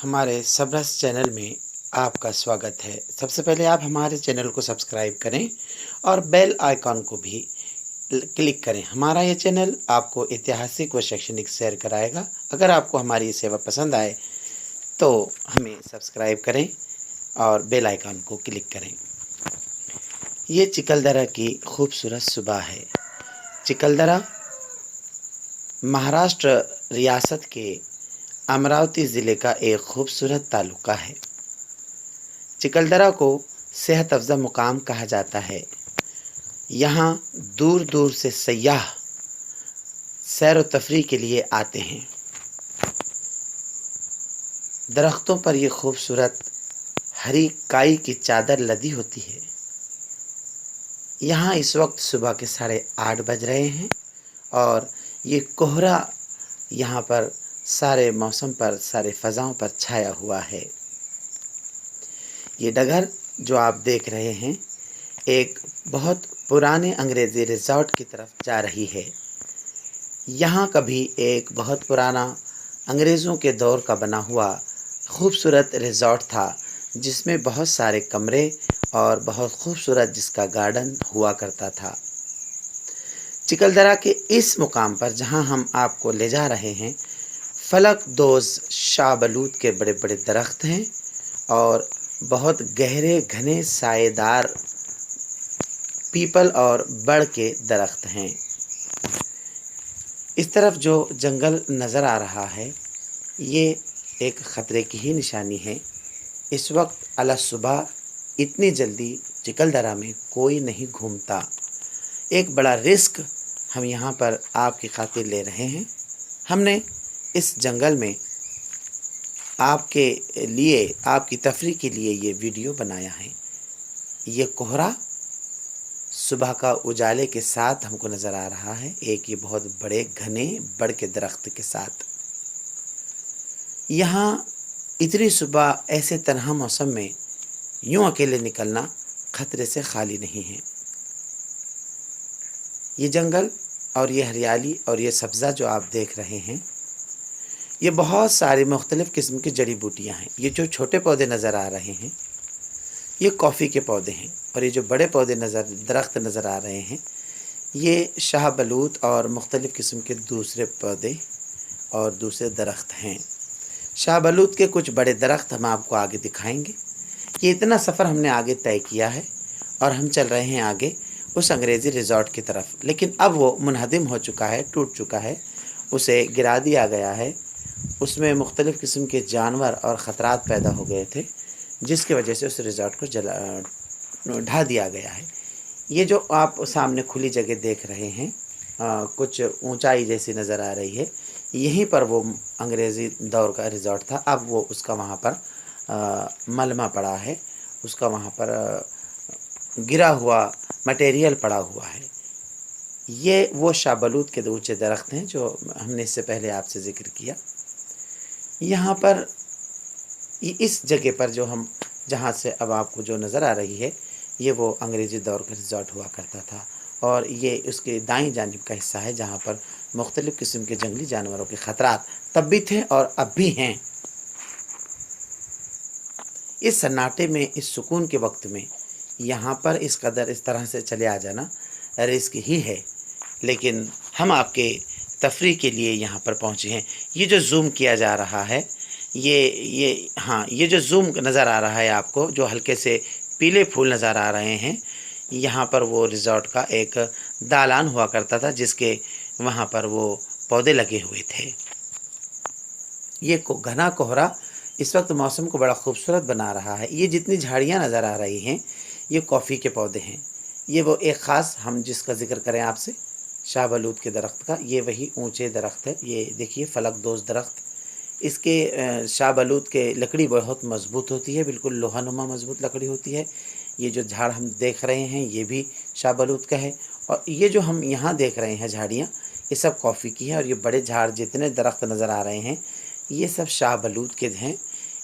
हमारे सबरस चैनल में आपका स्वागत है। सबसे पहले आप हमारे चैनल को सब्सक्राइब करें और बेल आइकॉन को भी क्लिक करें। हमारा ये चैनल आपको ऐतिहासिक व शैक्षणिक सैर कराएगा। अगर आपको हमारी ये सेवा पसंद आए तो हमें सब्सक्राइब करें और बेल आइकॉन को क्लिक करें। ये चिकलदरा की खूबसूरत सुबह है। चिकलदरा महाराष्ट्र रियासत के अमरावती ज़िले का एक खूबसूरत तालुका है। चिकलदरा को सेहत अफ़ज़ा मुकाम कहा जाता है। यहाँ दूर दूर से सयाह सैर व तफरीह के लिए आते हैं। दरख्तों पर ये खूबसूरत हरी काई की चादर लदी होती है। यहाँ इस वक्त सुबह के 8:30 बज रहे हैं और ये कोहरा यहाँ पर सारे मौसम पर, सारे फ़ज़ाओं पर छाया हुआ है। ये डगर जो आप देख रहे हैं एक बहुत पुराने अंग्रेज़ी रिज़ॉर्ट की तरफ जा रही है। यहाँ कभी एक बहुत पुराना अंग्रेज़ों के दौर का बना हुआ खूबसूरत रिज़ॉर्ट था, जिसमें बहुत सारे कमरे और बहुत खूबसूरत जिसका गार्डन हुआ करता था। चिकलदरा के इस मुकाम पर जहाँ हम आपको ले जा रहे हैं, फलक दोज शाहबलूत के बड़े बड़े दरख्त हैं और बहुत गहरे घने साएदार पीपल और बड़ के दरख्त हैं। इस तरफ जो जंगल नज़र आ रहा है ये एक ख़तरे की ही निशानी है। इस वक्त अला सुबह इतनी जल्दी चिकलदरा में कोई नहीं घूमता। एक बड़ा रिस्क हम यहाँ पर आपकी खातिर ले रहे हैं। हमने इस जंगल में आपके लिए, आपकी तफरीह के लिए ये वीडियो बनाया है। ये कोहरा सुबह का उजाले के साथ हमको नज़र आ रहा है, एक ये बहुत बड़े घने बड़ के दरख्त के साथ। यहाँ इतनी सुबह ऐसे तन्हा मौसम में यूँ अकेले निकलना खतरे से खाली नहीं है। ये जंगल और ये हरियाली और ये सब्ज़ा जो आप देख रहे हैं, ये बहुत सारी मुख्तलिफ़ किस्म की जड़ी बूटियाँ हैं। ये जो छोटे पौधे नज़र आ रहे हैं ये कॉफ़ी के पौधे हैं और ये जो बड़े पौधे दरख्त नज़र आ रहे हैं ये शाहबलूत और मुख्तलिफ़ किस्म के दूसरे पौधे और दूसरे दरख्त हैं। शाहबलूत के कुछ बड़े दरख्त हम आपको आगे दिखाएंगे। ये इतना सफ़र हमने आगे तय किया है और हम चल रहे हैं आगे उस अंग्रेज़ी रिज़ॉर्ट की तरफ, लेकिन अब वो मुनहदिम हो चुका है, टूट चुका है, उसे गिरा दिया गया है। उसमें मुख्तलिफ़ किस्म के जानवर और ख़तरात पैदा हो गए थे, जिसकी वजह से उस रिज़ॉर्ट को ढा दिया गया है। ये जो आप सामने खुली जगह देख रहे हैं, कुछ ऊंचाई जैसी नज़र आ रही है, यहीं पर वो अंग्रेज़ी दौर का रिज़ॉर्ट था। अब वो उसका वहाँ पर मलमा पड़ा है, उसका वहाँ पर गिरा हुआ मटेरियल पड़ा हुआ है। ये वो शाहबलूत के ऊँचे दरख्त हैं जो हमने इससे पहले आपसे ज़िक्र किया। यहाँ पर इस जगह पर जो हम जहाँ से अब आपको जो नज़र आ रही है ये वो अंग्रेज़ी दौर का रिज़ॉर्ट हुआ करता था और ये उसके दाईं जानिब का हिस्सा है जहाँ पर मुख्तलिफ़ किस्म के जंगली जानवरों के ख़तरात तब भी थे और अब भी हैं। इस सन्नाटे में, इस सुकून के वक्त में यहाँ पर इस कदर इस तरह से चले आ जाना रिस्क ही है, लेकिन हम आपके तफरीह के लिए यहाँ पर पहुँचे हैं। ये जो ज़ूम किया जा रहा है ये जो ज़ूम नज़र आ रहा है आपको, जो हल्के से पीले फूल नज़र आ रहे हैं, यहाँ पर वो रिज़ॉर्ट का एक दालान हुआ करता था जिसके वहाँ पर वो पौधे लगे हुए थे। ये घना कोहरा इस वक्त मौसम को बड़ा खूबसूरत बना रहा है। ये जितनी झाड़ियाँ नज़र आ रही हैं ये कॉफ़ी के पौधे हैं। ये वो एक ख़ास हम जिसका ज़िक्र करें आपसे, शाहबलूत के दरख्त का, ये वही ऊंचे दरख्त है। ये देखिए फलक दोज दरख्त, इसके शाहबलूत के लकड़ी बहुत मज़बूत होती है, बिल्कुल लोहानुमा मज़बूत लकड़ी होती है। ये जो झाड़ हम देख रहे हैं ये भी शाहबलूत का है और ये जो हम यहाँ देख रहे हैं झाड़ियाँ, ये सब कॉफ़ी की हैं और ये बड़े झाड़ जितने दरख्त नज़र आ रहे हैं ये सब शाहबलूत के हैं।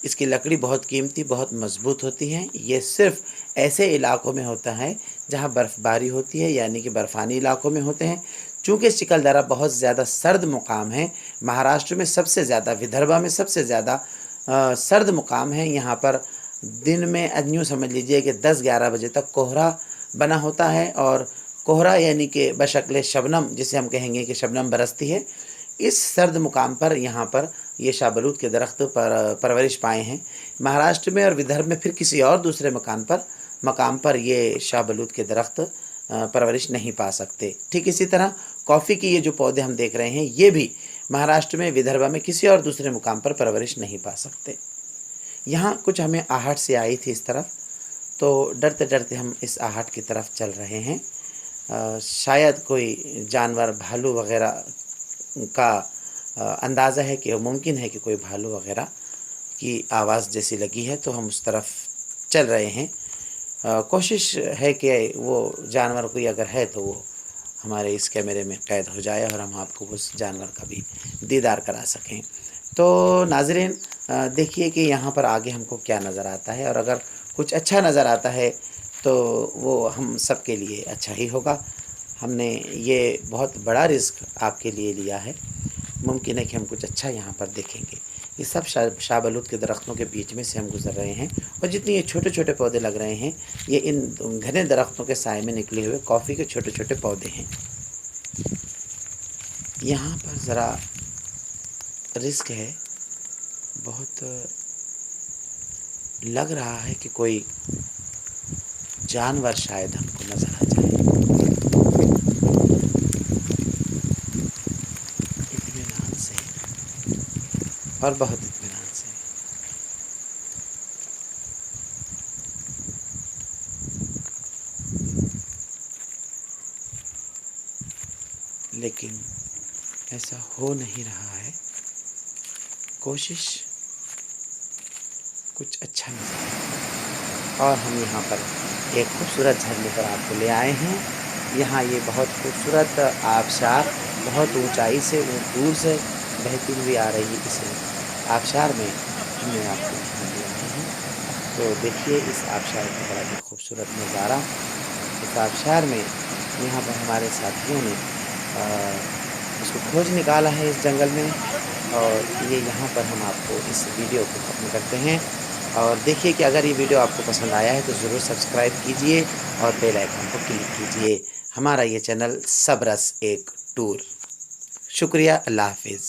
इसकी लकड़ी बहुत कीमती, बहुत मज़बूत होती हैं। ये सिर्फ़ ऐसे इलाक़ों में होता है जहाँ बर्फ़बारी होती है, यानी कि बर्फ़ानी इलाक़ों में होते हैं। चूँकि चिकलदरा बहुत ज़्यादा सर्द मुकाम है, महाराष्ट्र में सबसे ज़्यादा, विदर्भा में सबसे ज़्यादा سرد مقام ہے، یہاں پر دن میں یوں سمجھ لیجئے کہ 10-11 بجے تک کوہرا بنا ہوتا ہے، اور کوہرا یعنی کہ بشکل شبنم جسے ہم کہیں گے کہ شبنم برستی ہے، اس سرد مقام پر یہاں پر یہ شاہ بلوط کے درخت پر پرورش پائے ہیں۔ مہاراشٹر میں اور ودربھ میں پھر کسی اور دوسرے مقام پر یہ شاہ بلوط کے درخت پرورش نہیں پا سکتے۔ ٹھیک اسی طرح کافی کی یہ جو پودے ہم دیکھ رہے ہیں یہ بھی مہاراشٹر میں ودربھ میں کسی اور دوسرے مقام پر پرورش نہیں پا سکتے۔ یہاں کچھ ہمیں آہٹ سے آئی تھی اس طرف، تو ڈرتے ڈرتے ہم اس آہٹ کی طرف چل رہے ہیں۔ شاید کوئی جانور بھالو وغیرہ کا اندازہ ہے کہ ممکن ہے کہ کوئی بھالو وغیرہ کی آواز جیسی لگی ہے، تو ہم اس طرف چل رہے ہیں۔ کوشش ہے کہ وہ جانور کوئی اگر ہے تو وہ ہمارے اس کیمرے میں قید ہو جائے اور ہم آپ کو اس جانور کا بھی دیدار کرا سکیں۔ تو ناظرین دیکھیے کہ یہاں پر آگے ہم کو کیا نظر آتا ہے، اور اگر کچھ اچھا نظر آتا ہے تو وہ ہم سب کے لیے اچھا ہی ہوگا۔ ہم نے یہ بہت بڑا رزق آپ کے لیے لیا ہے، ممکن ہے کہ ہم کچھ اچھا یہاں پر دیکھیں گے۔ یہ سب شاہ بلوط کے درختوں کے بیچ میں سے ہم گزر رہے ہیں، اور جتنی یہ چھوٹے چھوٹے پودے لگ رہے ہیں یہ ان گھنے درختوں کے سائے میں نکلے ہوئے کافی کے چھوٹے چھوٹے پودے ہیں۔ یہاں پر ذرا رسک ہے، بہت لگ رہا ہے کہ کوئی جانور شاید ہم کو نظر آ جائے۔ اطمینان سے اور بہت اطمینان سے لیکن ایسا ہو نہیں رہا ہے۔ کوشش کچھ اچھا نظر آئے، اور ہم یہاں پر ایک خوبصورت جھرنے پر آپ کو لے آئے ہیں۔ یہاں یہ بہت خوبصورت آبشار بہت اونچائی سے دور سے بہتی ہوئی آ رہی ہے، اس آبشار میں ہم نے آپ کو یہاں لے آئے ہیں۔ تو دیکھیے اس آبشار کا بڑا ہی خوبصورت نظارہ۔ اس آبشار میں یہاں پر ہمارے ساتھیوں نے اس کو کھوج نکالا ہے اس جنگل میں، اور یہ یہاں پر ہم آپ کو اس ویڈیو کو ختم کرتے ہیں۔ اور دیکھیے کہ اگر یہ ویڈیو آپ کو پسند آیا ہے تو ضرور سبسکرائب کیجئے اور بیل آئیکن کو کلک کیجئے۔ ہمارا یہ چینل سب رس ایک ٹور۔ شکریہ، اللہ حافظ۔